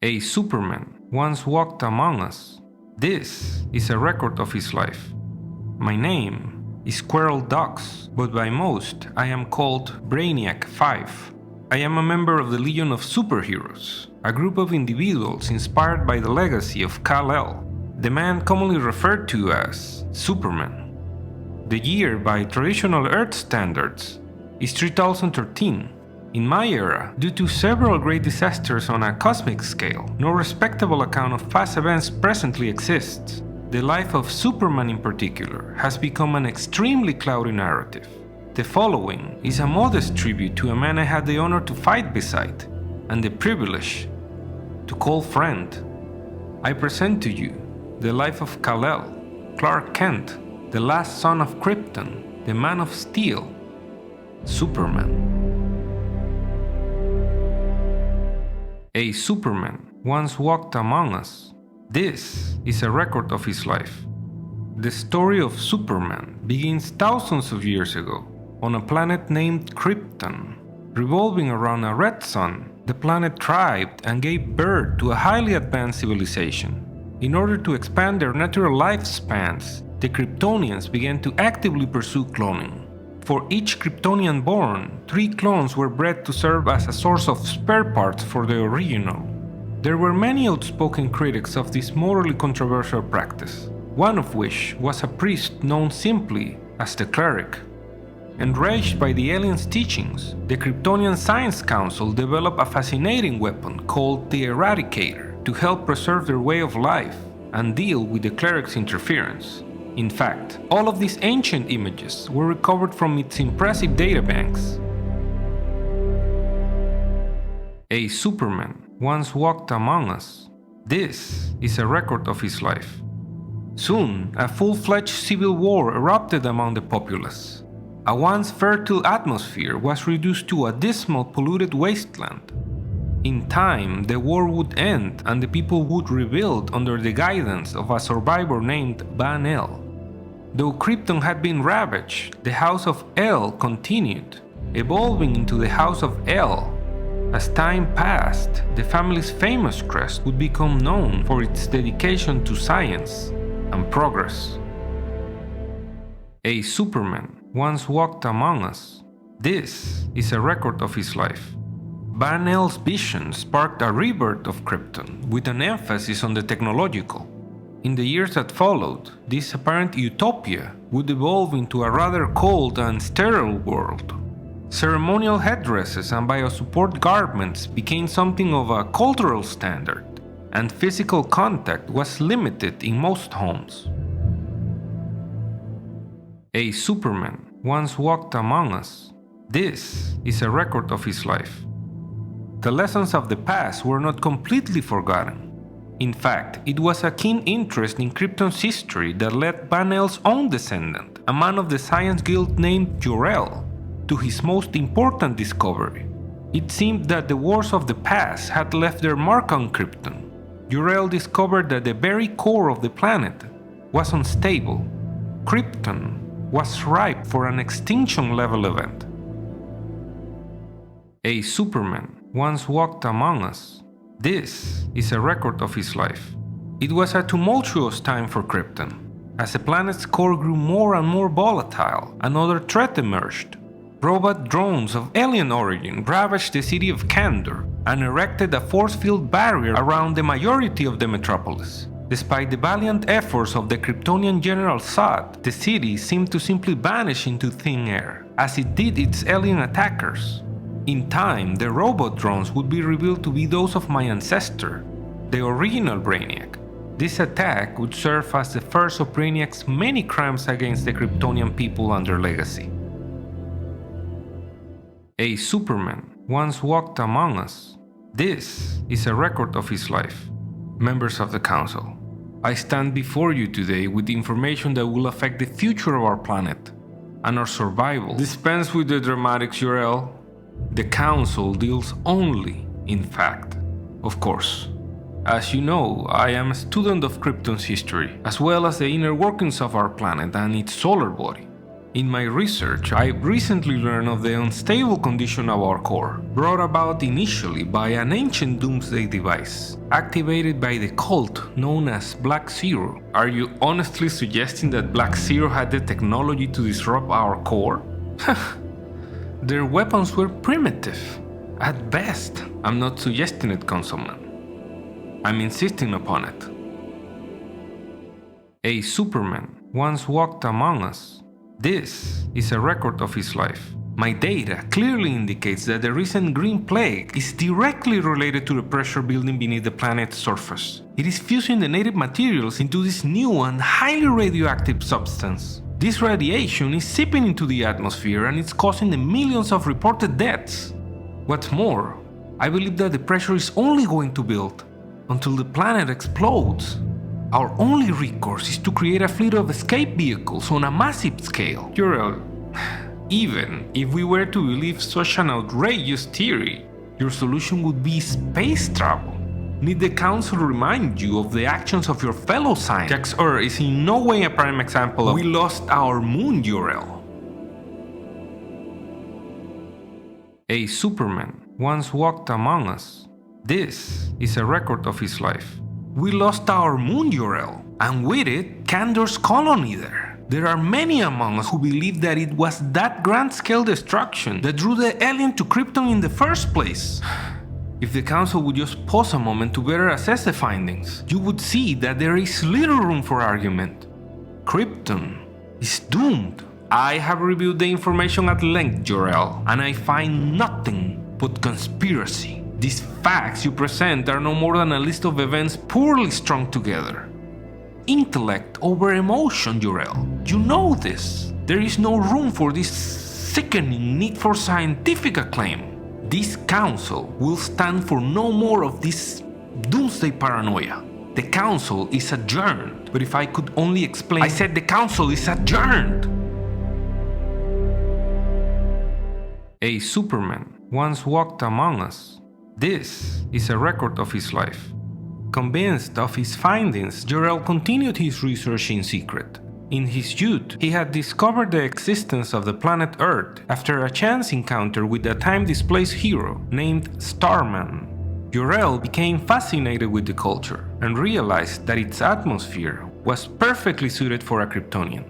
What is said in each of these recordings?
A Superman once walked among us. This is a record of his life. My name is Squirrel Dogs, but by most I am called Brainiac 5. I am a member of the Legion of Superheroes, a group of individuals inspired by the legacy of Kal-El, the man commonly referred to as Superman. The year by traditional Earth standards is 3013. In my era, due to several great disasters on a cosmic scale, no respectable account of past events presently exists. The life of Superman in particular has become an extremely cloudy narrative. The following is a modest tribute to a man I had the honor to fight beside, and the privilege to call friend. I present to you the life of Kal-El, Clark Kent, the last son of Krypton, the Man of Steel, Superman. A Superman once walked among us. This is a record of his life. The story of Superman begins thousands of years ago on a planet named Krypton. Revolving around a red sun, the planet thrived and gave birth to a highly advanced civilization. In order to expand their natural lifespans, the Kryptonians began to actively pursue cloning. For each Kryptonian born, 3 clones were bred to serve as a source of spare parts for the original. There were many outspoken critics of this morally controversial practice, one of which was a priest known simply as the Cleric. Enraged by the aliens' teachings, the Kryptonian Science Council developed a fascinating weapon called the Eradicator to help preserve their way of life and deal with the Cleric's interference. In fact, all of these ancient images were recovered from its impressive databanks. A Superman once walked among us. This is a record of his life. Soon, a full-fledged civil war erupted among the populace. A once fertile atmosphere was reduced to a dismal, polluted wasteland. In time, the war would end and the people would rebuild under the guidance of a survivor named Van-El. Though Krypton had been ravaged, the House of El continued, evolving into the House of El. As time passed, the family's famous crest would become known for its dedication to science and progress. A Superman once walked among us. This is a record of his life. Van-El's vision sparked a rebirth of Krypton with an emphasis on the technological. In the years that followed, this apparent utopia would evolve into a rather cold and sterile world. Ceremonial headdresses and biosupport garments became something of a cultural standard, and physical contact was limited in most homes. A Superman once walked among us. This is a record of his life. The lessons of the past were not completely forgotten. In fact, it was a keen interest in Krypton's history that led Van-El's own descendant, a man of the Science Guild named Jor-El, to his most important discovery. It seemed that the wars of the past had left their mark on Krypton. Jor-El discovered that the very core of the planet was unstable. Krypton was ripe for an extinction-level event. A Superman once walked among us. This is a record of his life. It was a tumultuous time for Krypton. As the planet's core grew more and more volatile, another threat emerged. Robot drones of alien origin ravaged the city of Kandor and erected a force-field barrier around the majority of the metropolis. Despite the valiant efforts of the Kryptonian General Zod, the city seemed to simply vanish into thin air, as it did its alien attackers. In time, the robot drones would be revealed to be those of my ancestor, the original Brainiac. This attack would serve as the first of Brainiac's many crimes against the Kryptonian people and their legacy. A Superman once walked among us. This is a record of his life. Members of the Council, I stand before you today with information that will affect the future of our planet and our survival. Dispense with the dramatics, Jor-El. The Council deals only in fact. Of course, as you know, I am a student of Krypton's history, as well as the inner workings of our planet and its solar body. In my research, I recently learned of the unstable condition of our core, brought about initially by an ancient doomsday device, activated by the cult known as Black Zero. Are you honestly suggesting that Black Zero had the technology to disrupt our core? Their weapons were primitive, at best. I'm not suggesting it, Councilman. I'm insisting upon it. A Superman once walked among us. This is a record of his life. My data clearly indicates that the recent green plague is directly related to the pressure building beneath the planet's surface. It is fusing the native materials into this new and highly radioactive substance. This radiation is seeping into the atmosphere and it's causing the millions of reported deaths. What's more, I believe that the pressure is only going to build until the planet explodes. Our only recourse is to create a fleet of escape vehicles on a massive scale. Jor-El, even if we were to believe such an outrageous theory, your solution would be space travel. Need the Council remind you of the actions of your fellow scientists? Jax-Ur is in no way a prime example of we lost our moon, Jor-El. A Superman once walked among us. This is a record of his life. We lost our moon, Jor-El, and with it, Kandor's colony there. There are many among us who believe that it was that grand-scale destruction that drew the alien to Krypton in the first place. If the Council would just pause a moment to better assess the findings, you would see that there is little room for argument. Krypton is doomed. I have reviewed the information at length, Jor-El, and I find nothing but conspiracy. These facts you present are no more than a list of events poorly strung together. Intellect over emotion, Jor-El. You know this. There is no room for this sickening need for scientific acclaim. This Council will stand for no more of this doomsday paranoia. The Council is adjourned. But if I could only explain... I said the Council is adjourned! A Superman once walked among us. This is a record of his life. Convinced of his findings, Jor-El continued his research in secret. In his youth, he had discovered the existence of the planet Earth after a chance encounter with a time-displaced hero named Starman. Jor-El became fascinated with the culture and realized that its atmosphere was perfectly suited for a Kryptonian.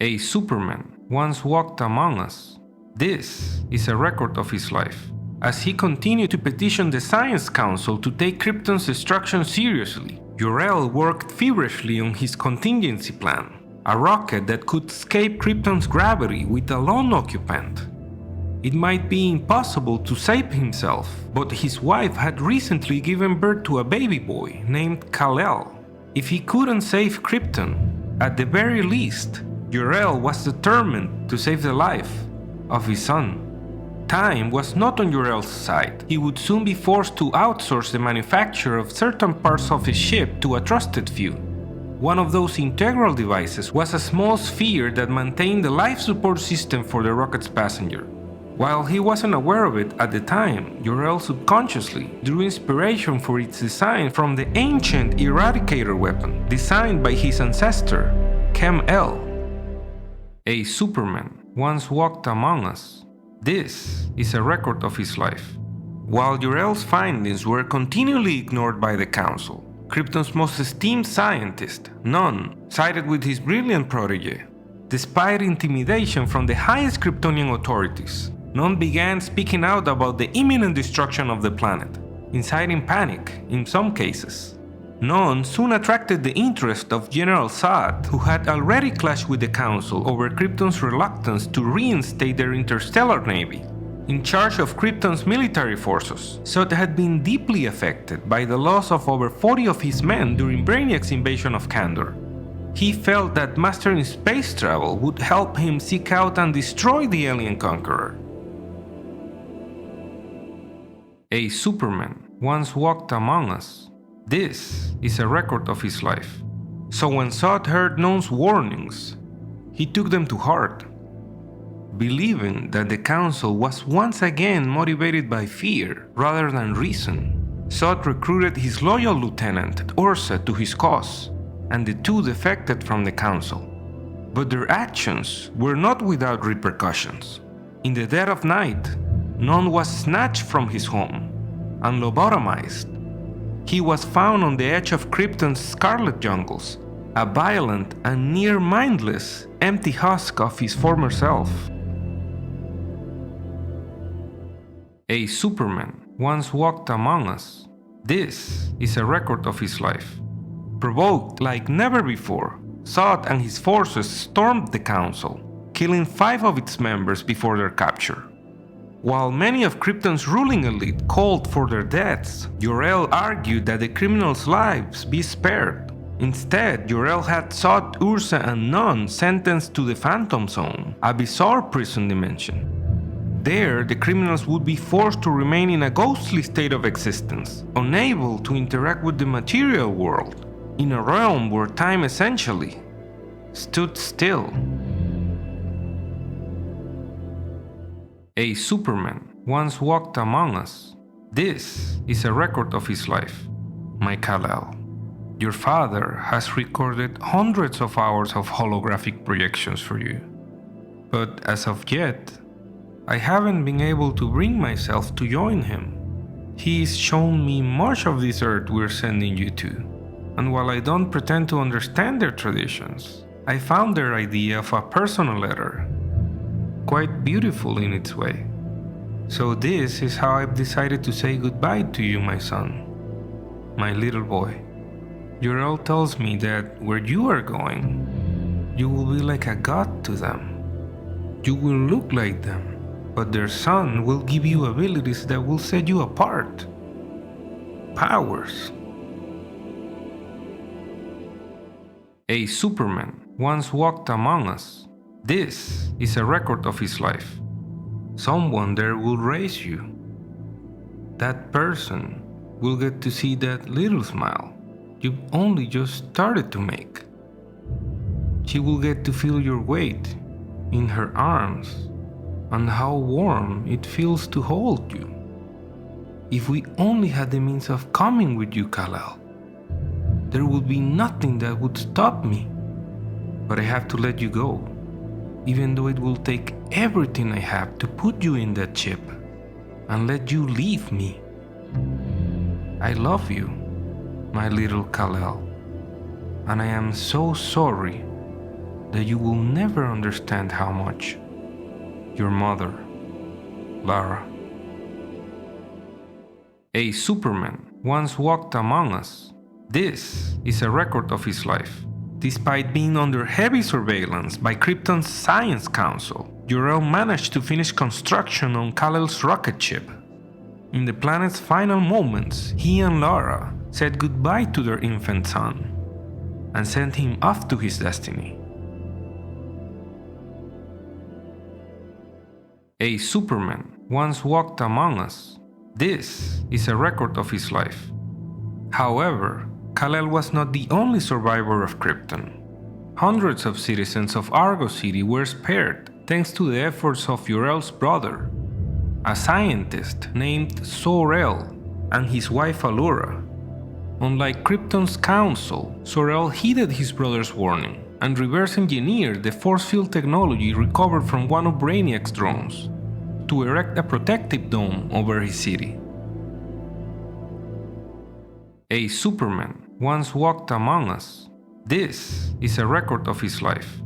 A Superman once walked among us. This is a record of his life. As he continued to petition the Science Council to take Krypton's destruction seriously, Jor-El worked feverishly on his contingency plan, a rocket that could escape Krypton's gravity with a lone occupant. It might be impossible to save himself, but his wife had recently given birth to a baby boy named Kal-El. If he couldn't save Krypton, at the very least, Jor-El was determined to save the life of his son. Time was not on Jor-El's side. He would soon be forced to outsource the manufacture of certain parts of his ship to a trusted few. One of those integral devices was a small sphere that maintained the life support system for the rocket's passenger. While he wasn't aware of it at the time, Jor-El subconsciously drew inspiration for its design from the ancient Eradicator weapon designed by his ancestor, Chem-El. A Superman once walked among us. This is a record of his life. While Jor-El's findings were continually ignored by the Council, Krypton's most esteemed scientist, Non, sided with his brilliant protege. Despite intimidation from the highest Kryptonian authorities, Non began speaking out about the imminent destruction of the planet, inciting panic in some cases. Non soon attracted the interest of General Zod, who had already clashed with the Council over Krypton's reluctance to reinstate their interstellar navy. In charge of Krypton's military forces, Zod had been deeply affected by the loss of over 40 of his men during Brainiac's invasion of Kandor. He felt that mastering space travel would help him seek out and destroy the alien conqueror. A Superman once walked among us. This is a record of his life. So when Zod heard Non's warnings, he took them to heart. Believing that the Council was once again motivated by fear rather than reason, Zod recruited his loyal lieutenant, Ursa, to his cause. and the two defected from the council. But their actions were not without repercussions. In the dead of night, None was snatched from his home and lobotomized. He was found on the edge of Krypton's scarlet jungles, a violent and near mindless, empty husk of his former self. A Superman once walked among us. This is a record of his life. Provoked like never before, Zod and his forces stormed the council, killing 5 of its members before their capture. While many of Krypton's ruling elite called for their deaths, Jor-El argued that the criminals' lives be spared. Instead, Jor-El had Zod, Ursa, and Nun sentenced to the Phantom Zone, a bizarre prison dimension. There, the criminals would be forced to remain in a ghostly state of existence, unable to interact with the material world, in a realm where time essentially stood still. A Superman once walked among us. This is a record of his life. My Kal-El, your father has recorded hundreds of hours of holographic projections for you. But as of yet, I haven't been able to bring myself to join him. He's shown me much of this earth we're sending you to, and while I don't pretend to understand their traditions, I found their idea of a personal letter quite beautiful in its way. So this is how I've decided to say goodbye to you, my son, my little boy. Jor-El tells me that where you are going, you will be like a god to them. You will look like them, but their son will give you abilities that will set you apart. Powers. A Superman once walked among us. This is a record of his life. Someone there will raise you. That person will get to see that little smile you've only just started to make. She will get to feel your weight in her arms and how warm it feels to hold you. If we only had the means of coming with you, Kal-El, there would be nothing that would stop me. But I have to let you go, even though it will take everything I have to put you in that ship and let you leave me. I love you, my little Kal-El, and I am so sorry that you will never understand how much. Your mother, Lara. A Superman once walked among us. This is a record of his life. Despite being under heavy surveillance by Krypton's Science Council, Jor-El managed to finish construction on Kal-El's rocket ship. In the planet's final moments, he and Lara said goodbye to their infant son and sent him off to his destiny. A Superman once walked among us. This is a record of his life. However, Kal-El was not the only survivor of Krypton. Hundreds of citizens of Argo City were spared thanks to the efforts of Jor-El's brother, a scientist named Zor-El, and his wife Allura. Unlike Krypton's council, Zor-El heeded his brother's warning and reverse-engineered the force field technology recovered from one of Brainiac's drones to erect a protective dome over his city. A Superman once walked among us. This is a record of his life.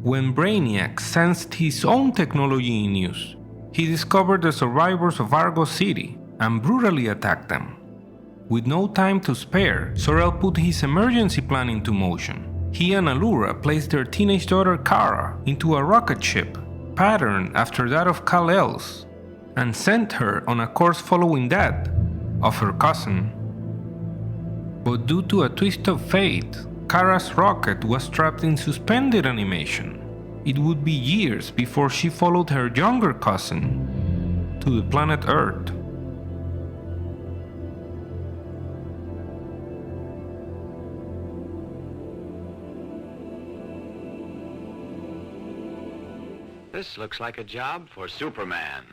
When Brainiac sensed his own technology in use, he discovered the survivors of Argo City and brutally attacked them. With no time to spare, Zor-El put his emergency plan into motion. He and Allura placed their teenage daughter Kara into a rocket ship, patterned after that of Kal-El's, and sent her on a course following that of her cousin. But due to a twist of fate, Kara's rocket was trapped in suspended animation. It would be years before she followed her younger cousin to the planet Earth. This looks like a job for Superman.